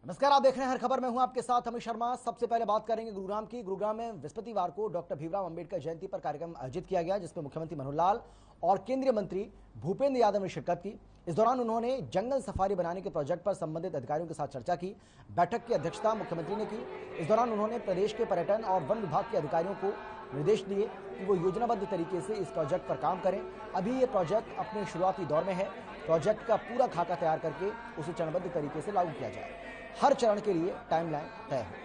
नमस्कार, आप देख रहे हैं हर खबर में हूं आपके साथ अमित शर्मा। सबसे पहले बात करेंगे गुरुग्राम की। गुरुग्राम में बृहस्पतिवार को डॉक्टर भीमराव अंबेडकर जयंती पर कार्यक्रम आयोजित किया गया, जिसमें मुख्यमंत्री मनोहर लाल और केंद्रीय मंत्री भूपेंद्र यादव ने शिरकत की। इस दौरान उन्होंने जंगल सफारी बनाने के प्रोजेक्ट पर संबंधित अधिकारियों के साथ चर्चा की। बैठक की अध्यक्षता मुख्यमंत्री ने की। इस दौरान उन्होंने प्रदेश के पर्यटन और वन विभाग के अधिकारियों को निर्देश दिए कि वो योजनाबद्ध तरीके से इस प्रोजेक्ट पर काम करें। अभी ये प्रोजेक्ट अपने शुरुआती दौर में है। प्रोजेक्ट का पूरा खाका तैयार करके उसे चरणबद्ध तरीके से लागू किया जाए। हर चरण के लिए टाइमलाइन तय है।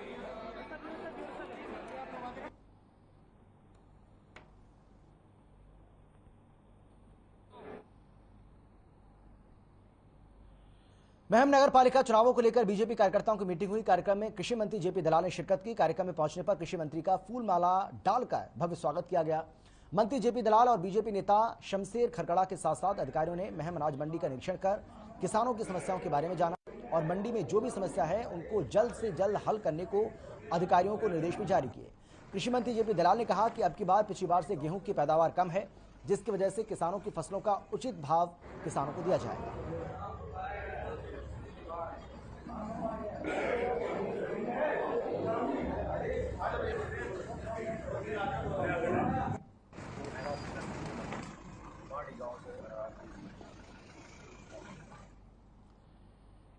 महम नगर पालिका चुनावों को लेकर बीजेपी कार्यकर्ताओं की मीटिंग हुई। कार्यक्रम में कृषि मंत्री जेपी दलाल ने शिरकत की। कार्यक्रम में पहुंचने पर कृषि मंत्री का फूल माला डालकर भव्य स्वागत किया गया। मंत्री जेपी दलाल और बीजेपी नेता शमशेर खरकड़ा के साथ साथ अधिकारियों ने महम अनाज मंडी का निरीक्षण कर किसानों की समस्याओं के बारे में जाना और मंडी में जो भी समस्या है उनको जल्द से जल्द हल करने को अधिकारियों को निर्देश भी जारी किए। कृषि मंत्री जेपी दलाल ने कहा कि अब की बार पिछली बार से गेहूं की पैदावार कम है, जिसकी वजह से किसानों की फसलों का उचित भाव किसानों को दिया जाएगा।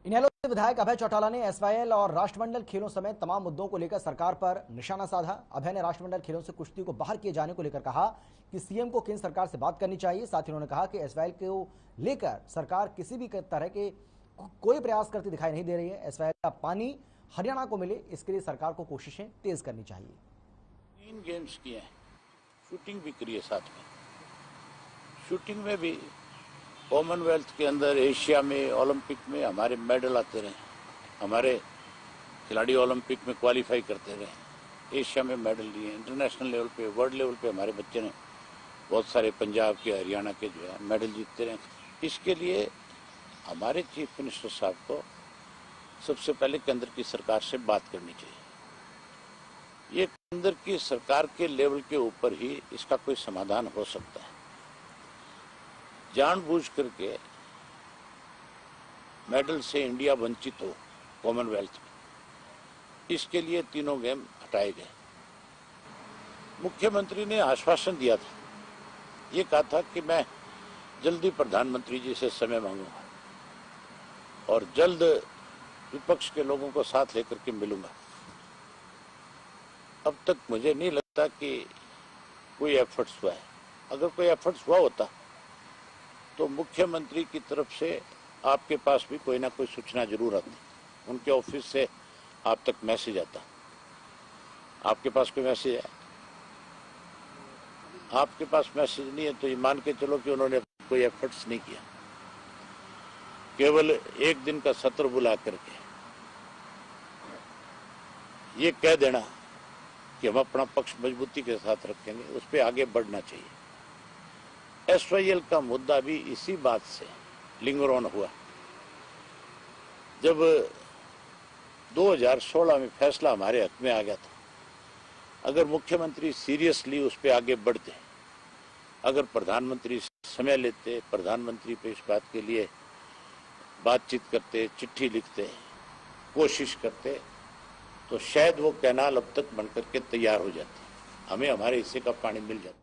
इनेलो से विधायक अभय चौटाला ने एसवाईएल और राष्ट्रमंडल खेलों समेत तमाम मुद्दों को लेकर सरकार पर निशाना साधा। अभय ने राष्ट्रमंडल खेलों से कुश्ती को बाहर किए जाने को लेकर कहा कि सीएम को केंद्र सरकार से बात करनी चाहिए। साथ ही उन्होंने कहा कि एसवाईएल को लेकर सरकार किसी भी तरह के कोई प्रयास करती दिखाई नहीं दे रही है। एसवाईएल का पानी हरियाणा को मिले, इसके लिए सरकार को कोशिशें तेज करनी चाहिए। 3 गेम्स किए हैं, शूटिंग भी करी है साथ में। शूटिंग में भी कॉमनवेल्थ के अंदर, एशिया में, ओलंपिक में हमारे मेडल आते रहे। हमारे खिलाड़ी ओलंपिक में क्वालिफाई करते रहे, एशिया में मेडल लिए। इंटरनेशनल लेवल पे, वर्ल्ड लेवल पे हमारे बच्चे ने बहुत सारे पंजाब के, हरियाणा के जो है मेडल जीतते रहे। इसके लिए हमारे चीफ मिनिस्टर साहब को सबसे पहले केंद्र की सरकार से बात करनी चाहिए। ये केंद्र की सरकार के लेवल के ऊपर ही इसका कोई समाधान हो सकता है। जानबूझ करके मेडल से इंडिया वंचित हो कॉमनवेल्थ में, इसके लिए तीनों गेम हटाए गए। मुख्यमंत्री ने आश्वासन दिया था, ये कहा था कि मैं जल्दी प्रधानमंत्री जी से समय मांगूंगा और जल्द विपक्ष के लोगों को साथ लेकर के मिलूंगा। अब तक मुझे नहीं लगता कि कोई एफर्ट्स हुआ है। अगर कोई एफर्ट्स हुआ होता तो मुख्यमंत्री की तरफ से आपके पास भी कोई ना कोई सूचना जरूर आती, उनके ऑफिस से आप तक मैसेज आता। आपके पास कोई मैसेज है? आपके पास मैसेज नहीं है तो ये मान के चलो कि उन्होंने कोई एफर्ट्स नहीं किया। केवल एक दिन का सत्र बुला करके ये कह देना कि हम अपना पक्ष मजबूती के साथ रखेंगे, उस पर आगे बढ़ना चाहिए। एसवाईएल का मुद्दा भी इसी बात से लिंगर ऑन हुआ। जब 2016 में फैसला हमारे हक में आ गया था, अगर मुख्यमंत्री सीरियसली उस पर आगे बढ़ते, अगर प्रधानमंत्री समय लेते, प्रधानमंत्री पे इस बात के लिए बातचीत करते, चिट्ठी लिखते, कोशिश करते, तो शायद वो कैनाल अब तक बनकर के तैयार हो जाती, हमें हमारे हिस्से का पानी मिल जाता।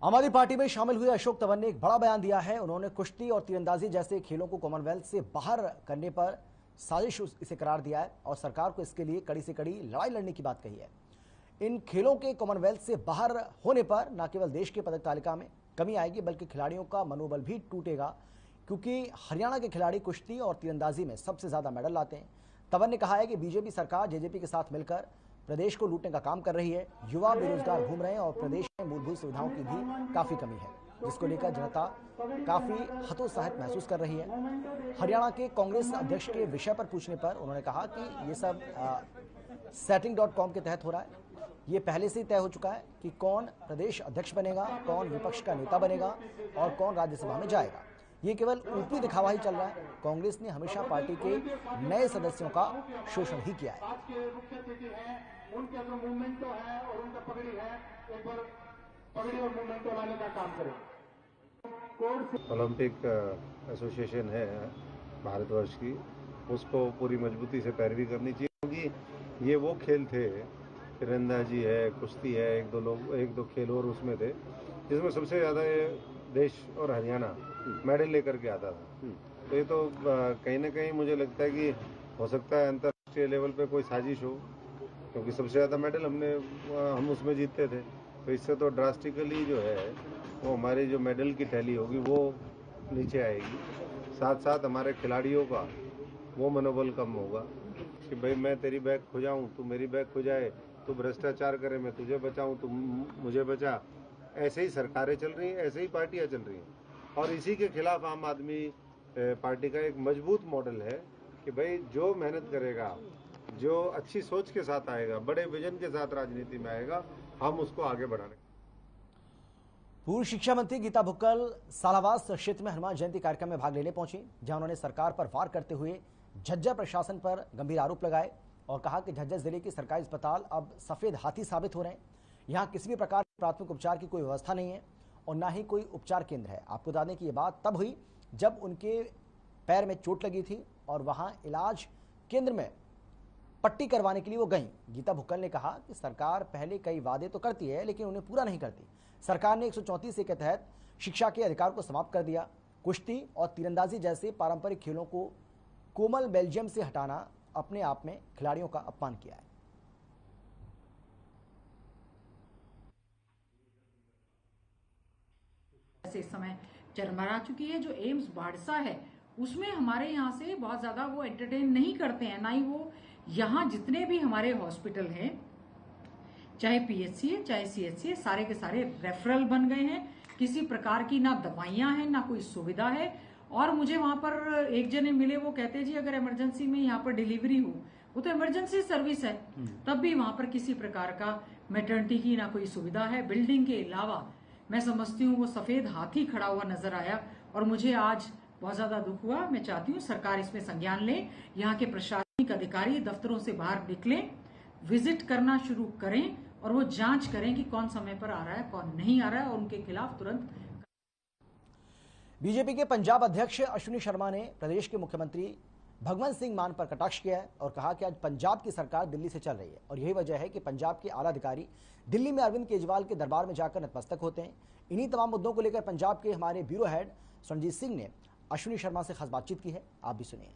आम आदमी पार्टी में शामिल हुए अशोक तंवर ने एक बड़ा बयान दिया है। उन्होंने कुश्ती और तीरंदाजी जैसे खेलों को कॉमनवेल्थ से बाहर करने पर साजिश इसे करार दिया है और सरकार को इसके लिए कड़ी से कड़ी लड़ाई लड़ने की बात कही है। इन खेलों के कॉमनवेल्थ से बाहर होने पर न केवल देश की पदक तालिका में कमी आएगी, बल्कि खिलाड़ियों का मनोबल भी टूटेगा, क्योंकि हरियाणा के खिलाड़ी कुश्ती और तीरंदाजी में सबसे ज्यादा मेडल लाते हैं। तंवर ने कहा है कि बीजेपी सरकार जेजेपी के साथ मिलकर प्रदेश को लूटने का काम कर रही है। युवा बेरोजगार घूम रहे हैं और प्रदेश में मूलभूत सुविधाओं की भी काफी कमी है, जिसको लेकर जनता काफी हतोत्साहित महसूस कर रही है। हरियाणा के कांग्रेस अध्यक्ष के विषय पर पूछने पर उन्होंने कहा कि ये सब setting.com के तहत हो रहा है। ये पहले से ही तय हो चुका है कि कौन प्रदेश अध्यक्ष बनेगा, कौन विपक्ष का नेता बनेगा और कौन राज्यसभा में जाएगा। ये केवल ऊपरी दिखावा ही चल रहा है। कांग्रेस ने हमेशा पार्टी के नए सदस्यों का शोषण ही किया है। उनके जो मूवमेंट है और उनका पगड़ी है, एक बार पगड़ी और मूवमेंट लाने का काम करें। ओलंपिक एसोसिएशन है भारतवर्ष की, उसको पूरी मजबूती से पैरवी करनी चाहिए, क्योंकि ये वो खेल थे, तीरंदाजी है, कुश्ती है, एक दो खेल और उसमें थे जिसमें सबसे ज़्यादा ये देश और हरियाणा मेडल लेकर के आता था। तो ये तो कहीं ना कहीं मुझे लगता है कि हो सकता है अंतर्राष्ट्रीय लेवल पे कोई साजिश हो, क्योंकि सबसे ज़्यादा मेडल हम उसमें जीतते थे। तो इससे तो ड्रास्टिकली जो है वो हमारी जो मेडल की टैली होगी वो नीचे आएगी। साथ साथ हमारे खिलाड़ियों का वो मनोबल कम होगा कि भाई मैं तेरी बैग खुजाऊं, तू मेरी बैग खुजाए, तू भ्रष्टाचार करे, मैं तुझे बचाऊं, तू मुझे बचा। ऐसे ही सरकारें चल रही हैं, ऐसे ही पार्टियां चल रही हैं, और इसी के खिलाफ आम आदमी पार्टी का एक मजबूत मॉडल है कि भाई जो मेहनत करेगा, जो अच्छी सोच के साथ आएगा, बड़े विजन के साथ राजनीति में आएगा, हम उसको आगे बढ़ाने। पूर्व शिक्षा मंत्री गीता भुक्कल सालावास क्षेत्र में हनुमान जयंती कार्यक्रम में भाग लेने पहुंची, जहां उन्होंने सरकार पर वार करते हुए झज्जर प्रशासन पर गंभीर आरोप लगाए और कहा कि झज्जर जिले के सरकारी अस्पताल अब सफेद हाथी साबित हो रहे हैं। यहां किसी भी प्रकार के प्राथमिक उपचार की कोई व्यवस्था नहीं है और न ही कोई उपचार केंद्र है। आपको बता दें कि ये बात तब हुई जब उनके पैर में चोट लगी थी और वहां इलाज केंद्र में पट्टी करवाने के लिए वो गई। गीता भुक्कल ने कहा कि सरकार पहले कई वादे तो करती है लेकिन उन्हें पूरा नहीं करती। सरकार ने 134 के तहत शिक्षा के अधिकार को समाप्त कर दिया। कुश्ती और तीरंदाजी जैसे पारंपरिक खेलों को कोमल बेल्जियम से हटाना अपने आप में खिलाड़ियों का अपमान किया है। इस समय चरमरा चुकी है। जो एम्स बाड़सा है उसमें हमारे यहाँ से बहुत ज्यादा वो एंटरटेन नहीं करते हैं, ना ही वो यहाँ जितने भी हमारे हॉस्पिटल हैं, चाहे पीएचसी है चाहे सीएचसी है, सारे के सारे रेफरल बन गए हैं। किसी प्रकार की ना दवाइयां हैं ना कोई सुविधा है। और मुझे वहां पर एक जने मिले, वो कहते जी अगर इमरजेंसी में यहाँ पर डिलीवरी हो, वो तो इमरजेंसी सर्विस है, तब भी वहां पर किसी प्रकार का मैटरनिटी की ना कोई सुविधा है। बिल्डिंग के अलावा मैं समझती हूँ वो सफेद हाथी खड़ा हुआ नजर आया और मुझे आज बहुत ज्यादा दुख हुआ। मैं चाहती हूँ सरकार इसमें संज्ञान ले, यहाँ के प्रशासनिक अधिकारी दफ्तरों से बाहर निकलें, विजिट करना शुरू करें और वो जांच करें कि कौन समय पर आ रहा है कौन नहीं आ रहा है और उनके खिलाफ तुरंत। बीजेपी के पंजाब अध्यक्ष अश्विनी शर्मा ने प्रदेश के मुख्यमंत्री भगवंत सिंह मान पर कटाक्ष किया है और कहा कि आज पंजाब की सरकार दिल्ली से चल रही है और यही वजह है कि पंजाब के आला अधिकारी दिल्ली में अरविंद केजरीवाल के दरबार में जाकर नतमस्तक होते हैं। इन्हीं तमाम मुद्दों को लेकर पंजाब के हमारे ब्यूरो हेड संजीत सिंह ने अश्विनी शर्मा से खास बातचीत की है, आप भी सुनिए।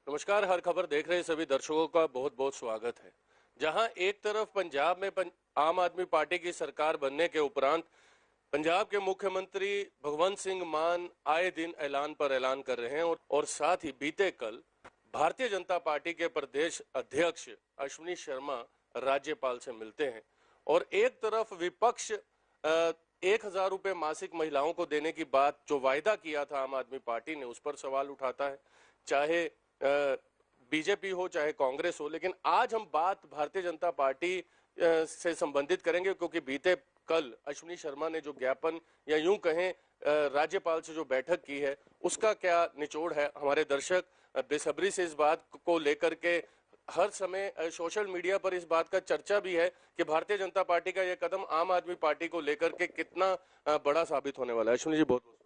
नमस्कार, हर खबर देख रहे सभी दर्शकों का बहुत बहुत स्वागत है। जहां एक तरफ पंजाब में आम आदमी पार्टी की सरकार बनने के उपरांत पंजाब के मुख्यमंत्री भगवंत सिंह मान आए दिन ऐलान पर ऐलान कर रहे हैं और साथ ही बीते कल भारतीय जनता पार्टी के प्रदेश अध्यक्ष अश्विनी शर्मा राज्यपाल से मिलते हैं और एक तरफ विपक्ष 1000 रुपए मासिक महिलाओं को देने की बात जो वायदा किया था आम आदमी पार्टी ने, उस पर सवाल उठाता है, चाहे बीजेपी हो चाहे कांग्रेस हो। लेकिन आज हम बात भारतीय जनता पार्टी से संबंधित करेंगे क्योंकि बीते कल अश्विनी शर्मा ने जो ज्ञापन या यूं कहें राज्यपाल से जो बैठक की है उसका क्या निचोड़ है। हमारे दर्शक बेसब्री से इस बात को लेकर के हर समय सोशल मीडिया पर इस बात का चर्चा भी है कि भारतीय जनता पार्टी का यह कदम आम आदमी पार्टी को लेकर के कितना बड़ा साबित होने वाला है। अश्विनी जी बहुत बहुत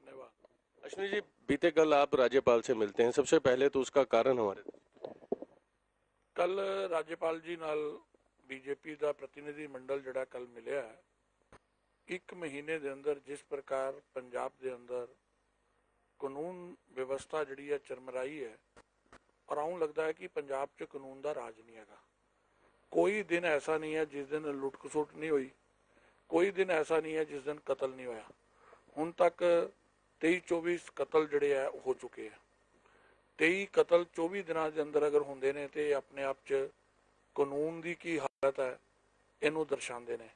धन्यवाद। अश्विनी जी, बीते कल आप राज्यपाल से मिलते हैं, सबसे पहले तो उसका कारण हमारे कल राज्यपाल जी नाल बीजेपी का प्रतिनिधि मंडल जड़ा कल मिलिया है। एक महीने के अंदर जिस प्रकार पंजाब के अंदर कानून व्यवस्था जी है चरमराई है और आऊं लगता है कि पंजाब च कानून का राज नहीं है। कोई दिन ऐसा नहीं है जिस दिन लुट खसुट नहीं हुई, कोई दिन ऐसा नहीं है जिस दिन कतल नहीं होया। हुण तक 23-24 कतल जड़े है हो चुके हैं। 23 कतल 24 दिनों के अंदर अगर होंदे ने ते अपने आप च कानून की की हालत है इनू दर्शाते हैं।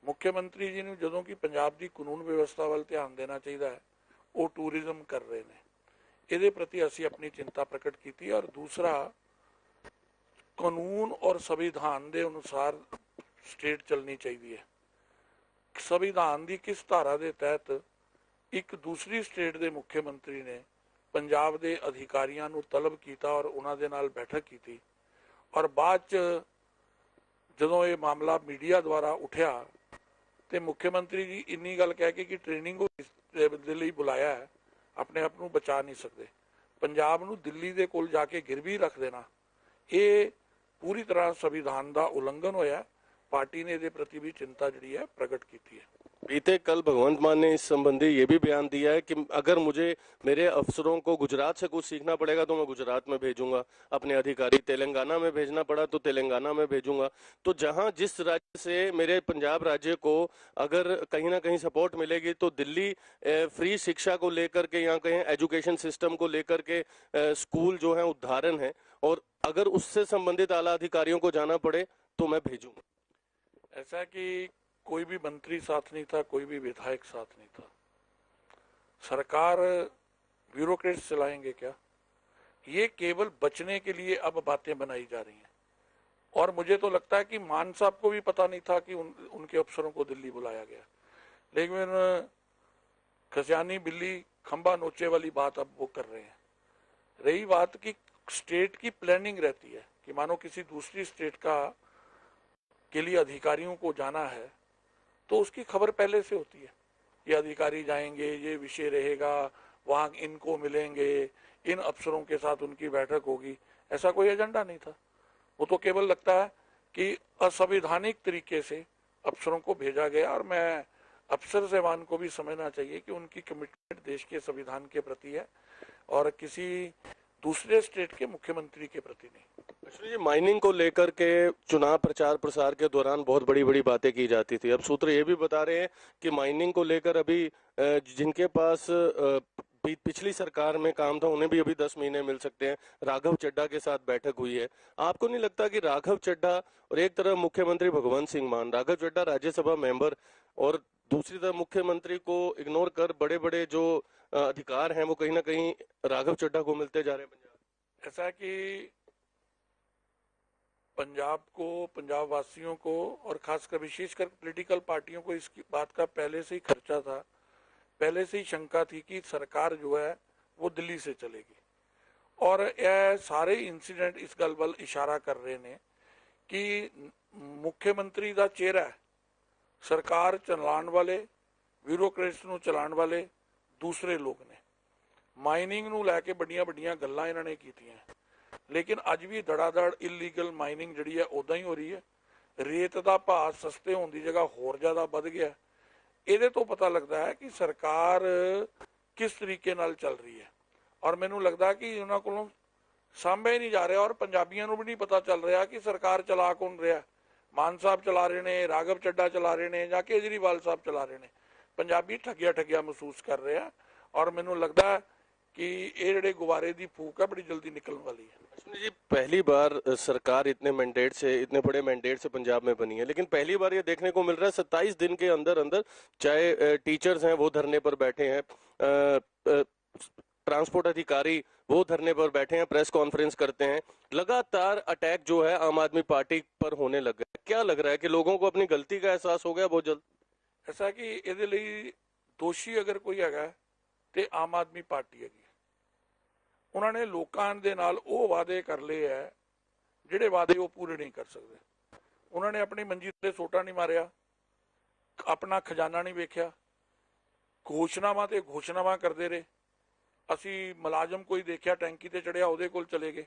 मुख्यमंत्री जी ने जदों कि पंजाब की कानून व्यवस्था वाल ध्यान देना चाहिए है, वो टूरिज्म कर रहे हैं। ये प्रति असी अपनी चिंता प्रकट की। और दूसरा, कानून और संविधान के अनुसार स्टेट चलनी चाहिए है। संविधान की किस धारा के तहत एक दूसरी स्टेट के मुख्यमंत्री ने पंजाब के अधिकारियों को तलब किया और उन्होंने नाल बैठक की थी और बाद जदों ये मामला मीडिया द्वारा उठा तो मुख्यमंत्री जी इन्नी गल कह के कि ट्रेनिंग के लिए बुलाया है, अपने आप को बचा नहीं सकते। ਪੰਜਾਬ ਨੂੰ ਦਿੱਲੀ ਦੇ ਕੋਲ ਜਾ ਕੇ ਗਿਰਵੀ ਰੱਖ ਦੇਣਾ, ਇਹ ਪੂਰੀ ਤਰ੍ਹਾਂ ਸੰਵਿਧਾਨ ਦਾ ਉਲੰਘਣ ਹੋਇਆ। पार्टी ने इसके प्रति भी चिंता जी है प्रकट की है। बीते कल भगवंत मान ने इस संबंधी ये भी बयान दिया है कि अगर मुझे मेरे अफसरों को गुजरात से कुछ सीखना पड़ेगा तो मैं गुजरात में भेजूंगा अपने अधिकारी, तेलंगाना में भेजना पड़ा तो तेलंगाना में भेजूंगा। तो जहां जिस राज्य से मेरे पंजाब राज्य को अगर कहीं ना कहीं सपोर्ट मिलेगी तो दिल्ली फ्री शिक्षा को लेकर के, यहाँ कहीं एजुकेशन सिस्टम को लेकर के स्कूल जो है उदाहरण है, और अगर उससे संबंधित आला अधिकारियों को जाना पड़े तो मैं भेजूंगा। ऐसा कि कोई भी मंत्री साथ नहीं था, कोई भी विधायक साथ नहीं था। सरकार ब्यूरोक्रेट्स चलाएंगे क्या? ये केवल बचने के लिए अब बातें बनाई जा रही हैं। और मुझे तो लगता है कि मान साहब को भी पता नहीं था कि उनके अफसरों को दिल्ली बुलाया गया। लेकिन खसियानी बिल्ली खंबा नोचे वाली बात अब वो कर रहे हैं। रही बात कि स्टेट की प्लानिंग रहती है कि मानो किसी दूसरी स्टेट का के लिए अधिकारियों को जाना है तो उसकी खबर पहले से होती है। ये अधिकारी जाएंगे, ये विषय रहेगा, वहाँ इनको मिलेंगे, इन अफसरों के साथ उनकी बैठक होगी, ऐसा कोई एजेंडा नहीं था। वो तो केवल लगता है कि असंवैधानिक तरीके से अफसरों को भेजा गया। और मैं अफसर जवान को भी समझना चाहिए कि उनकी कमिटमेंट देश के संविधान के प्रति है और किसी दूसरे स्टेट के मुख्यमंत्री के प्रति नहीं। जी, माइनिंग को लेकर के चुनाव प्रचार प्रसार के दौरान बहुत बड़ी बड़ी बातें की जाती थी। अब सूत्र ये भी बता रहे हैं कि माइनिंग को लेकर अभी जिनके पास पिछली सरकार में काम था उन्हें भी अभी 10 महीने मिल सकते हैं। राघव चड्ढा के साथ बैठक हुई है। आपको नहीं लगता कि राघव चड्ढा और एक तरफ मुख्यमंत्री भगवंत सिंह मान, राघव चड्ढा राज्यसभा मेंबर, और दूसरी तरफ मुख्यमंत्री को इग्नोर कर बड़े बड़े जो अधिकार हैं वो कहीं ना कहीं राघव चड्ढा को मिलते जा रहे हैं पंजाब? ऐसा कि पंजाब को, पंजाब वासियों को और खासकर विशेषकर पॉलिटिकल पार्टियों को इस बात का पहले से ही खर्चा था, पहले से ही शंका थी कि सरकार जो है वो दिल्ली से चलेगी। और यह सारे इंसिडेंट इस गल वल इशारा कर रहे ने कि मुख्यमंत्री का चेहरा है, सरकार चलाने वाले, ब्यूरोक्रेट्स ਨੂੰ चलाने वाले दूसरे लोग ने। माइनिंग ਨੂੰ ਲੈ ਕੇ बड़ियां बड़ियां गल्लां ਇਹਨਾਂ ने कीतियां, लेकिन अज भी धड़ाधड़ इलीगल माइनिंग जी है उदा ही हो रही है। रेत का भाव सस्ते होने की जगह होर ज़्यादा बढ़ गया। ये तो पता लगता है कि सरकार किस तरीके नाल चल रही है। और मैनू लगता है कि उन्होंने को सामभ्या ही नहीं जा रहा और पंजाबियों को भी नहीं पता चल रहा कि सरकार चला कौन रहा। मान साहब चला रहे हैं, राघव चड्ढा चला रहे हैं, या केजरीवाल साहब चला रहे हैं। पंजाबी ठगिया ठगिया महसूस कर रहे हैं। और मैनू लगता है कि ये जिहड़े गुब्बारे की फूक है बड़ी जल्दी निकलने वाली है। जी, पहली बार सरकार इतने मैंडेट से, इतने बड़े मैंडेट से पंजाब में बनी है, लेकिन पहली बार ये देखने को मिल रहा है 27 दिन के अंदर अंदर चाहे टीचर्स हैं वो धरने पर बैठे हैं, ट्रांसपोर्ट अधिकारी वो धरने पर बैठे हैं, प्रेस कॉन्फ्रेंस करते हैं। लगातार अटैक जो है आम आदमी पार्टी पर होने लग गया। क्या लग रहा है कि लोगों को अपनी गलती का एहसास हो गया बहुत जल्द? ऐसा कि ਇਹਦੇ ਲਈ ਦੋਸ਼ੀ अगर कोई हैगा ਤੇ आम आदमी पार्टी हैगी। ਉਹਨਾਂ ਨੇ ਲੋਕਾਂ ਦੇ ਨਾਲ ਉਹ ਵਾਅਦੇ ਕਰ ਲਏ ਹੈ ਜਿਹੜੇ ਵਾਅਦੇ ਉਹ ਪੂਰੇ ਨਹੀਂ ਕਰ ਸਕਦੇ। ਉਹਨਾਂ ਨੇ ਆਪਣੀ ਮੰਜੀ ਤੇ ਸੋਟਾ ਨਹੀਂ ਮਾਰਿਆ, ਆਪਣਾ ਖਜ਼ਾਨਾ ਨਹੀਂ ਵੇਖਿਆ, ਘੋਸ਼ਣਾਵਾਂ ਤੇ ਘੋਸ਼ਣਾਵਾਂ ਕਰਦੇ ਰਹੇ। ਅਸੀਂ ਮੁਲਾਜ਼ਮ ਕੋਈ ਦੇਖਿਆ ਟੈਂਕੀ ਤੇ ਚੜਿਆ ਉਹਦੇ ਕੋਲ ਚਲੇ ਗਏ।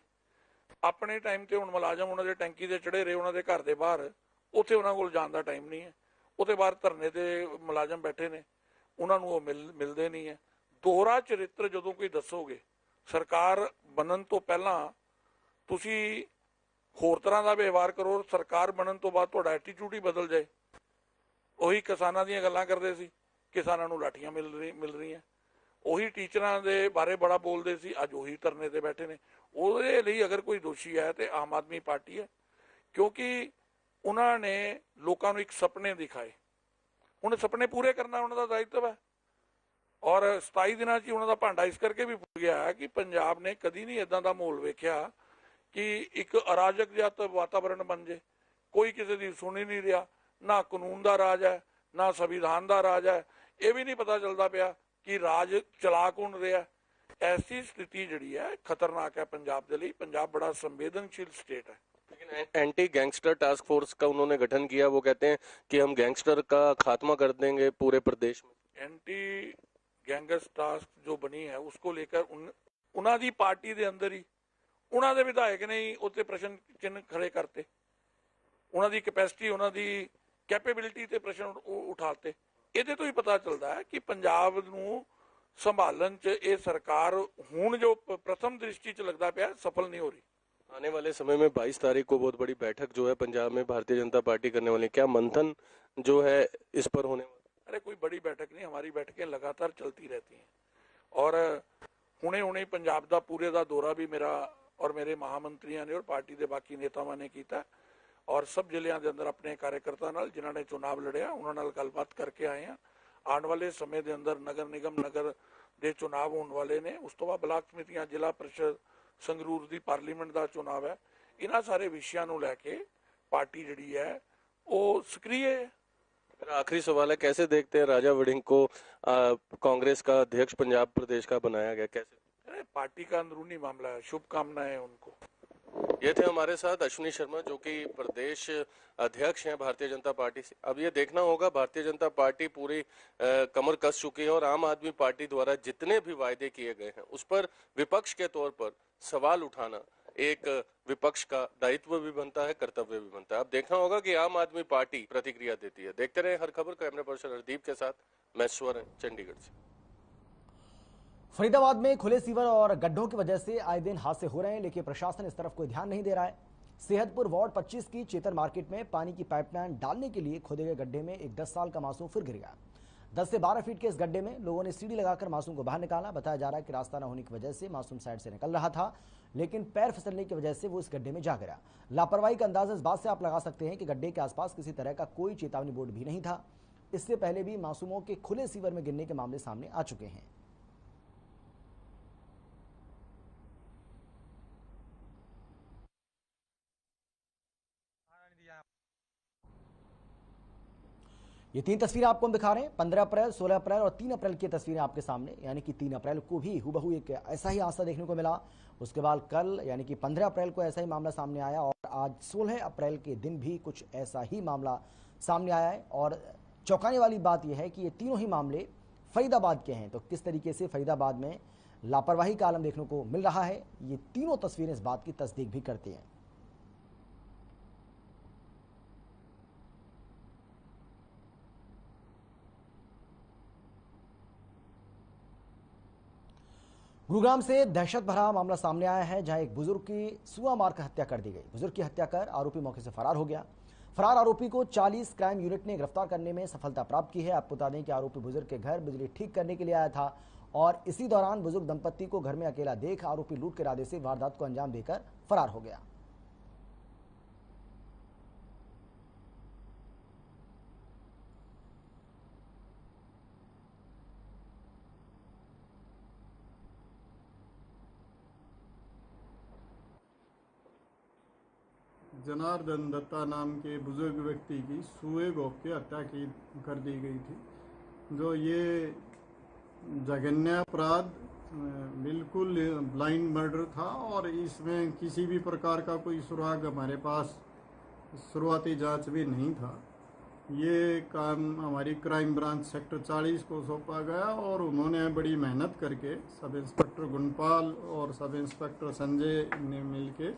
ਆਪਣੇ ਟਾਈਮ ਤੇ ਹੁਣ ਮੁਲਾਜ਼ਮ ਉਹਨਾਂ ਦੇ ਟੈਂਕੀ ਤੇ ਚੜੇ ਰਹੇ, ਉਹਨਾਂ ਦੇ ਘਰ ਦੇ ਬਾਹਰ, ਉੱਥੇ ਉਹਨਾਂ ਕੋਲ ਜਾਣ ਦਾ ਟਾਈਮ ਨਹੀਂ ਹੈ। ਉਹਦੇ ਬਾਹਰ ਧਰਨੇ ਤੇ ਮੁਲਾਜ਼ਮ ਬੈਠੇ ਨੇ, ਉਹਨਾਂ ਨੂੰ ਉਹ ਮਿਲਦੇ ਨਹੀਂ ਹੈ। ਦੋਹਰਾ ਚਰਿੱਤਰ ਜਦੋਂ ਕੋਈ ਦੱਸੋਗੇ, ਸਰਕਾਰ ਬਣਨ ਤੋਂ ਪਹਿਲਾਂ ਤੁਸੀਂ ਹੋਰ ਤਰ੍ਹਾਂ ਦਾ ਵਿਵਹਾਰ ਕਰੋ, ਸਰਕਾਰ ਬਣਨ ਤੋਂ ਬਾਅਦ ਤੁਹਾਡਾ ਐਟੀਟਿਊਡ ਹੀ ਬਦਲ ਜਾਏ। ਉਹੀ ਕਿਸਾਨਾਂ ਦੀਆਂ ਗੱਲਾਂ ਕਰਦੇ ਸੀ, ਕਿਸਾਨਾਂ ਨੂੰ ਲਾਠੀਆਂ ਮਿਲ ਰਹੀਆਂ। ਉਹੀ ਟੀਚਰਾਂ ਦੇ ਬਾਰੇ ਬੜਾ ਬੋਲਦੇ ਸੀ, ਅੱਜ ਉਹੀ ਧਰਨੇ ਤੇ ਬੈਠੇ ਨੇ। ਉਹਦੇ ਲਈ ਅਗਰ ਕੋਈ ਦੋਸ਼ੀ ਹੈ ਤੇ ਆਮ ਆਦਮੀ ਪਾਰਟੀ ਹੈ, ਕਿਉਂਕਿ ਉਹਨਾਂ ਨੇ ਲੋਕਾਂ ਨੂੰ ਇੱਕ ਸੁਪਨੇ ਦਿਖਾਏ। ਹੁਣ ਸੁਪਨੇ ਪੂਰੇ ਕਰਨਾ ਉਹਨਾਂ ਦਾ ਦਾਇਿਤਵ ਹੈ। और 27 ਦਿਨਾਂ 'ਚ ਉਹਨਾਂ ਦਾ ਭਾਂਡਾ ਇਸ ਕਰਕੇ ਵੀ ਫੁੱਟ ਗਿਆ ਕਿ ਪੰਜਾਬ ਨੇ ਕਦੀ ਨਹੀਂ ਇਦਾਂ ਦਾ ਮਾਹੌਲ ਵੇਖਿਆ ਕਿ ਇੱਕ ਅਰਾਜਕ ਜਿਹਾ ਵਾਤਾਵਰਣ ਬਣ ਜੇ। ਕੋਈ ਕਿਸੇ ਦੀ ਸੁਣ ਹੀ ਨਹੀਂ ਰਿਹਾ, ਨਾ ਕਾਨੂੰਨ ਦਾ ਰਾਜ ਹੈ, ਨਾ ਸੰਵਿਧਾਨ ਦਾ ਰਾਜ ਹੈ। ਇਹ ਵੀ ਨਹੀਂ ਪਤਾ ਚੱਲਦਾ ਪਿਆ ਕਿ ਰਾਜ ਚਲਾ ਕੌਣ ਰਿਹਾ। ऐसी स्थिति जी है खतरनाक है पंजाब के लिए। पंजाब बड़ा संवेदनशील स्टेट है। लेकिन एंटी गैंगस्टर टास्क फोर्स का उन्होंने गठन किया, वो कहते हैं कि हम गैंगस्टर का खात्मा कर देंगे पूरे प्रदेश में। एंटी गैंगस्टर टास्क जो बनी है उसको लेकर ਉਹਨਾਂ ਦੀ ਪਾਰਟੀ ਦੇ ਅੰਦਰ ਹੀ ਉਹਨਾਂ ਦੇ ਵਿਧਾਇਕ ਨੇ ਹੀ ਉੱਤੇ ਪ੍ਰਸ਼ਨ ਚਿੰਨ੍ਹ ਖੜੇ ਕਰਤੇ, ਉਹਨਾਂ ਦੀ ਕੈਪੈਸਿਟੀ, ਉਹਨਾਂ ਦੀ ਕੈਪੇਬਿਲਿਟੀ ਤੇ ਪ੍ਰਸ਼ਨ ਉਠਾਤੇ। ਇਹਦੇ ਤੋਂ ਹੀ ਪਤਾ ਚੱਲਦਾ ਹੈ ਕਿ ਪੰਜਾਬ ਨੂੰ ਸੰਭਾਲਣ 'ਚ ਇਹ ਸਰਕਾਰ ਹੁਣ जो प्रथम दृष्टि 'ਚ लगता ਪਿਆ सफल नहीं हो रही। आने वाले समय में 22 तारीख को बहुत बड़ी बैठक जो है पंजाब में भारतीय जनता पार्टी करने वाली, क्या मंथन जो है इस पर होने वाला? अरे कोई बड़ी बैठक नहीं, हमारी बैठकें लगातार चलती रहती हैं और हुणे पंजाब का पूरे का दौरा भी मेरा और मेरे महामंत्रियों ने और पार्टी के बाकी नेतावां ने किया और सब जिलों के अंदर अपने कार्यकर्ता नाल जिन्होंने चुनाव लड़िया उन्होंने नाल गलबात करके आए हैं। आने वाले समय के अंदर नगर निगम नगर के चुनाव होने वाले ने, उस तो बाद ब्लाक समितियां, जिला परिषद, संगरूर की पार्लीमेंट का चुनाव है। इन्हां सारे विषयों को लैके पार्टी जिहड़ी है वो सक्रिय है। मेरा आखिरी सवाल है, कैसे देखते हैं राजा वड़िंग को कांग्रेस का अध्यक्ष पंजाब प्रदेश का बनाया गया? कैसे? अरे पार्टी का अंदरूनी मामला है, शुभकामनाएं उनको। ये थे हमारे साथ अश्विनी शर्मा जो कि प्रदेश अध्यक्ष हैं भारतीय जनता पार्टी से। अब ये देखना होगा, भारतीय जनता पार्टी पूरी कमर कस चुकी है और आम आदमी पार्टी द्वारा जितने भी वायदे किए गए हैं उस पर विपक्ष के तौर पर सवाल उठाना एक विपक्ष का दायित्व भी बनता है, कर्तव्य भी बनता है। अब देखना होगा कि आम आदमी पार्टी प्रतिक्रिया देती है। देखते रहे हर खबर। कैमरा पर्सन हरदीप के साथ मैं स्वर्ण, चंडीगढ़ से। फरीदाबाद में खुले सीवर और गड्ढों की वजह से आए दिन हादसे हो रहे हैं, लेकिन प्रशासन इस तरफ कोई ध्यान नहीं दे रहा है। सेहतपुर वार्ड 25 की चेतन मार्केट में पानी की पाइपलाइन डालने के लिए खोदे गए गड्ढे में एक 10 साल का मासूम फिर गिर गया। 10 से 12 फीट के इस गड्ढे में लोगों ने सीढ़ी लगाकर मासूम को बाहर निकाला। बताया जा रहा है कि रास्ता न होने की वजह से मासूम साइड से निकल रहा था, लेकिन पैर फिसलने की वजह से वो इस गड्ढे में जा गिरा। लापरवाही का अंदाजा इस बात से आप लगा सकते हैं कि गड्ढे के आसपास किसी तरह का कोई चेतावनी बोर्ड भी नहीं था। इससे पहले भी मासूमों के खुले सीवर में गिरने के मामले सामने आ चुके हैं। ये 3 तस्वीरें आपको हम दिखा रहे हैं, 15 अप्रैल, 16 अप्रैल और 3 अप्रैल की तस्वीरें आपके सामने। यानी कि 3 अप्रैल को भी हुबहू एक ऐसा ही हादसा देखने को मिला। उसके बाद कल यानी कि 15 अप्रैल को ऐसा ही मामला सामने आया और आज 16 अप्रैल के दिन भी कुछ ऐसा ही मामला सामने आया है। और चौंकाने वाली बात यह है कि ये तीनों ही मामले फरीदाबाद के हैं। तो किस तरीके से फरीदाबाद में लापरवाही का आलम देखने को मिल रहा है, ये तीनों तस्वीरें इस बात की तस्दीक भी करती हैं। गुरुग्राम से दहशत भरा मामला सामने आया है, जहां एक बुजुर्ग की सुआ मारकर हत्या कर दी गई। बुजुर्ग की हत्या कर आरोपी मौके से फरार हो गया। फरार आरोपी को 40 क्राइम यूनिट ने गिरफ्तार करने में सफलता प्राप्त की है। आपको बता दें कि आरोपी बुजुर्ग के घर बिजली ठीक करने के लिए आया था और इसी दौरान बुजुर्ग दंपत्ति को घर में अकेला देख आरोपी लूट के इरादे से वारदात को अंजाम देकर फरार हो गया। जनार्दन दत्ता नाम के बुजुर्ग व्यक्ति की सुए गोप की हत्या कर दी गई थी। जो ये जघन्य अपराध बिल्कुल ब्लाइंड मर्डर था और इसमें किसी भी प्रकार का कोई सुराग हमारे पास शुरुआती जांच भी नहीं था। ये काम हमारी क्राइम ब्रांच सेक्टर 40 को सौंपा गया और उन्होंने बड़ी मेहनत करके सब इंस्पेक्टर गुणपाल और सब इंस्पेक्टर संजय ने मिलके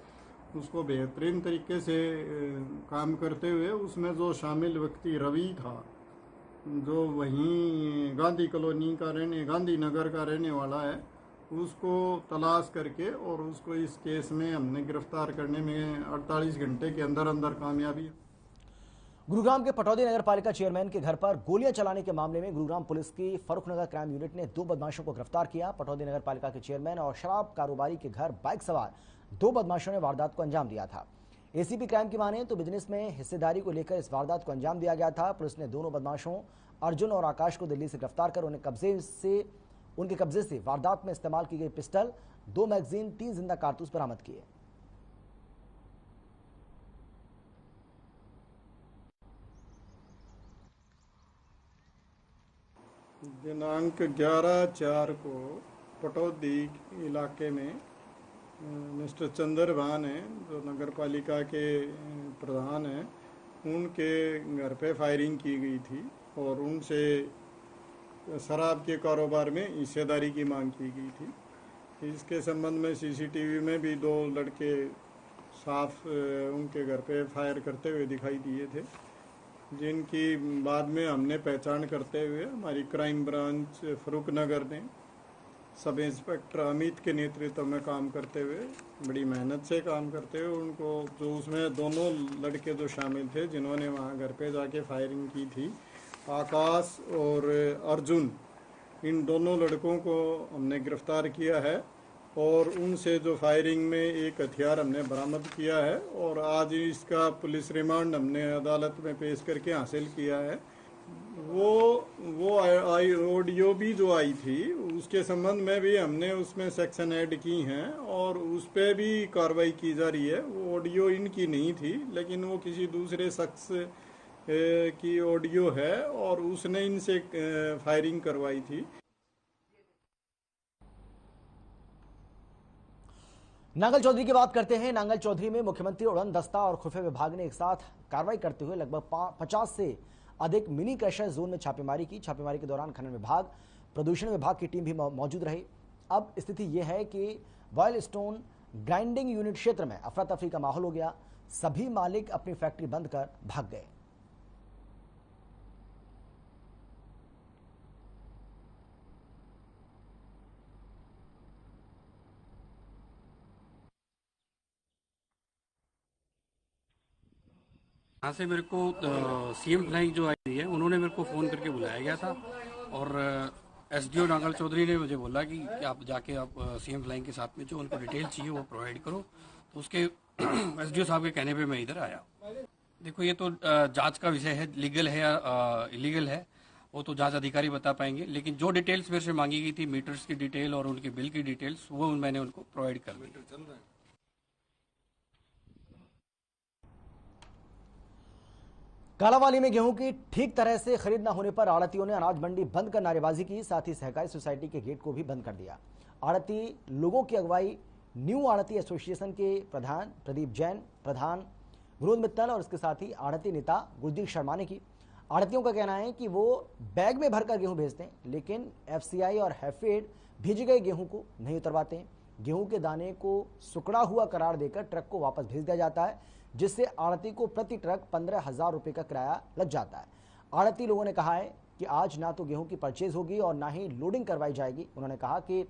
उसको बेहतरीन तरीके से काम करते हुए उसमें जो शामिल व्यक्ति रवि था, जो वहीं गांधी कॉलोनी का गांधी नगर का रहने वाला है, उसको तलाश करके और उसको इस केस में हमने गिरफ्तार करने में 48 घंटे के अंदर अंदर कामयाबी। गुरुग्राम के पटौदी नगर पालिका चेयरमैन के घर पर गोलियां चलाने के मामले में गुरुग्राम पुलिस की फर्रुखनगर क्राइम यूनिट ने 2 बदमाशों को गिरफ्तार किया। पटौदी नगर पालिका के चेयरमैन और शराब कारोबारी के घर बाइक सवार 2 बदमाशों ने वारदात को अंजाम दिया था। एसीपी क्राइम की माने तो बिजनेस में हिस्सेदारी को लेकर इस वारदात को अंजाम दिया गया था। पुलिस ने दोनों बदमाशों अर्जुन और आकाश को दिल्ली से गिरफ्तार कर उनके कब्जे से वारदात में इस्तेमाल की गई पिस्टल, 2 मैगजीन, 3 जिंदा कारतूस बरामद किए। दिनांक 11/4 को पटौदी इलाके में मिस्टर चंद्रभान है, जो नगर पालिका के प्रधान हैं, उनके घर पे फायरिंग की गई थी और उनसे शराब के कारोबार में हिस्सेदारी की मांग की गई थी। इसके संबंध में सीसीटीवी में भी 2 लड़के साफ उनके घर पे फायर करते हुए दिखाई दिए थे, जिनकी बाद में हमने पहचान करते हुए हमारी क्राइम ब्रांच फरूखनगर ने सब इंस्पेक्टर अमित के नेतृत्व में काम करते हुए, बड़ी मेहनत से काम करते हुए उनको, जो उसमें दोनों लड़के जो शामिल थे जिन्होंने वहाँ घर पे जाके फायरिंग की थी, आकाश और अर्जुन, इन दोनों लड़कों को हमने गिरफ्तार किया है और उनसे जो फायरिंग में एक हथियार हमने बरामद किया है और आज इसका पुलिस रिमांड हमने अदालत में पेश करके हासिल किया है। वो ऑडियो भी जो आई थी उसके संबंध में भी हमने उसमें सेक्शन ऐड की हैं और उस पर भी कार्रवाई की जा रही है। वो ऑडियो इनकी नहीं थी, लेकिन वो किसी दूसरे शख्स की ऑडियो है और उसने इनसे फायरिंग करवाई थी। नांगल चौधरी की बात करते हैं। नांगल चौधरी में मुख्यमंत्री उड़न दस्ता और खुफिया विभाग ने एक साथ कार्रवाई करते हुए लगभग 50 से अधिक मिनी क्रशर जोन में छापेमारी की। छापेमारी के दौरान खनन विभाग, प्रदूषण विभाग की टीम भी मौजूद रही। अब स्थिति यह है कि वाइल्ड स्टोन ग्राइंडिंग यूनिट क्षेत्र में अफरा तफरी का माहौल हो गया। सभी मालिक अपनी फैक्ट्री बंद कर भाग गए। यहाँ से मेरे को सीएम फ्लाइंग जो आई है उन्होंने मेरे को फ़ोन करके बुलाया गया था और एसडीओ नांगल चौधरी ने मुझे बोला कि आप जाके आप सीएम फ्लाइंग के साथ में जो उनको डिटेल चाहिए वो प्रोवाइड करो। तो उसके एसडीओ साहब के कहने पे मैं इधर आया। देखो ये तो जांच का विषय है, लीगल है या इलीगल है वो तो जांच अधिकारी बता पाएंगे, लेकिन जो डिटेल्स मेरे से मांगी गई थी, मीटर्स की डिटेल और उनके बिल की डिटेल्स, वो मैंने उनको प्रोवाइड कर दी। कालांवाली में गेहूं की ठीक तरह से खरीद न होने पर आड़तियों ने अनाज मंडी बंद कर नारेबाजी की। साथ ही सहकारी सोसाइटी के गेट को भी बंद कर दिया। आड़ती लोगों की अगुवाई न्यू आड़ती एसोसिएशन के प्रधान प्रदीप जैन, प्रधान विनोद मित्तल और इसके साथ ही आड़ती नेता गुरदीप शर्मा ने की। आड़तियों का कहना है कि वो बैग में भरकर गेहूं भेजते हैं, लेकिन एफसीआई और हैफेड भेजे गए गेहूं को नहीं उतरवाते हैं। गेहूं के दाने को सुकड़ा हुआ करार देकर ट्रक को वापस भेज दिया जाता है, जिससे आड़ती को प्रति ट्रक 15,000 रुपए का किराया लग जाता है। आड़ती लोगों ने कहा है कि आज ना तो गेहूं की परचेज होगी और ना ही लोडिंग करवाई जाएगी। उन्होंने कहा कि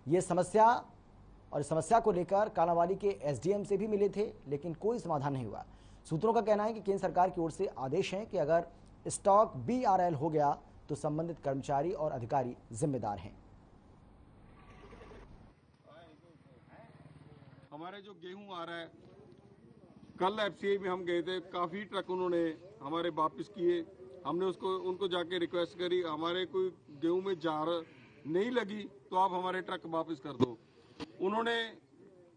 ये समस्या को लेकर कालांवाली के एसडीएम से भी मिले थे, लेकिन कोई समाधान नहीं हुआ। सूत्रों का कहना है कि केंद्र सरकार की ओर से आदेश है कि अगर स्टॉक बीआरएल हो गया तो संबंधित कर्मचारी और अधिकारी जिम्मेदार हैं। हमारे जो गेहूं आ रहा है, कल एफसीआई में हम गए थे, काफ़ी ट्रक उन्होंने हमारे वापस किए। हमने उनको जाके रिक्वेस्ट करी, हमारे कोई गेहूं में जार नहीं लगी तो आप हमारे ट्रक वापस कर दो। उन्होंने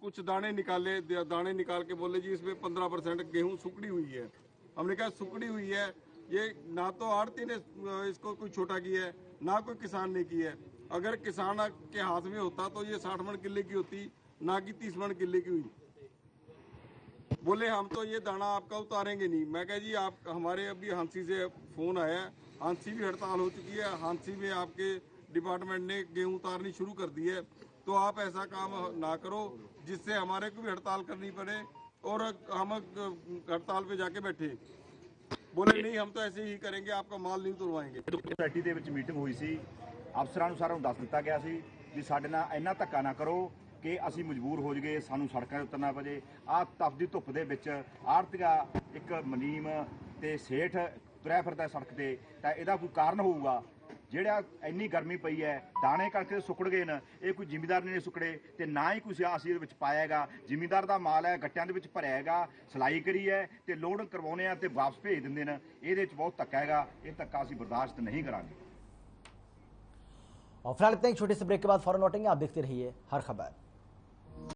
कुछ दाने निकाल के बोले जी इसमें 15% गेहूं सुकड़ी हुई है। हमने कहा सुकड़ी हुई है, ये ना तो आड़ती ने इसको कोई छोटा किया है, ना कोई किसान ने किया है। अगर किसान के हाथ में होता तो ये 60 मन किले की होती, ना कि 30 मन किले की हुई। बोले हम तो ये दाना आपका उतारेंगे नहीं। मैं कहा जी आप हमारे अभी हांसी से फोन आया, हांसी भी हड़ताल हो चुकी है, हांसी में आपके डिपार्टमेंट ने गेहूं उतारनी शुरू कर दी है, तो आप ऐसा काम ना करो जिससे हमारे को भी हड़ताल करनी पड़े और हम हड़ताल पे जाके बैठे। बोले नहीं हम तो ऐसे ही करेंगे, आपका माल नहीं उतरवाएंगे। सोसाइटी ਦੇ ਵਿੱਚ ਮੀਟਿੰਗ ਹੋਈ ਸੀ, ਅਫਸਰਾਂ ਨੂੰ ਸਾਰਿਆਂ ਨੂੰ ਦੱਸ ਦਿੱਤਾ ਗਿਆ ਸੀ ਵੀ ਸਾਡੇ ਨਾਲ ਇੰਨਾ ਧੱਕਾ ਨਾ ਕਰੋ ਕਿ ਅਸੀਂ ਮਜਬੂਰ ਹੋ ਜਾਈਏ, ਸਾਨੂੰ ਸੜਕਾਂ 'ਤੇ ਉਤਰਨਾ ਪਵੇ। ਆਹ ਤਪਦੀ ਧੁੱਪ ਦੇ ਵਿੱਚ ਆੜਤੀਆ ਇੱਕ ਮਨੀਮ ਤੇ ਸੇਠ ਤੁਰਿਆ ਫਿਰਦਾ ਸੜਕ ਤੇ, ਤਾਂ ਇਹਦਾ ਕੋਈ ਕਾਰਨ ਹੋਊਗਾ। ਜਿਹੜਾ ਇੰਨੀ ਗਰਮੀ ਪਈ ਹੈ, ਦਾਣੇ ਕਰਕੇ ਸੁੱਕੜ ਗਏ ਨੇ, ਇਹ ਕੋਈ ਜ਼ਿਮੀਂਦਾਰ ਨੇ ਸੁੱਕੜੇ ਤੇ ਨਾ ਹੀ ਕੋਈ ਅਸੀਂ ਇਹਦੇ ਵਿੱਚ ਪਾਇਆ ਹੈਗਾ। ਜ਼ਿਮੀਂਦਾਰ ਦਾ ਮਾਲ ਹੈ, ਗੱਟਿਆਂ ਦੇ ਵਿੱਚ ਭਰਿਆ ਹੈਗਾ, ਸਲਾਈ ਕਰੀ ਹੈ ਤੇ ਲੋਡ ਕਰਵਾਉਣੇ ਆ ਤੇ ਵਾਪਸ ਭੇਜ ਦਿੰਦੇ ਨੇ। ਇਹਦੇ ਵਿੱਚ ਬਹੁਤ ਧੱਕਾ ਹੈਗਾ, ਇਹ ਧੱਕਾ ਅਸੀਂ बर्दाश्त नहीं करांगे। और फिलहाल इतने एक छोटे से ब्रेक के बाद फौरन लौटेंगे। आप देखते रहिए हर खबर।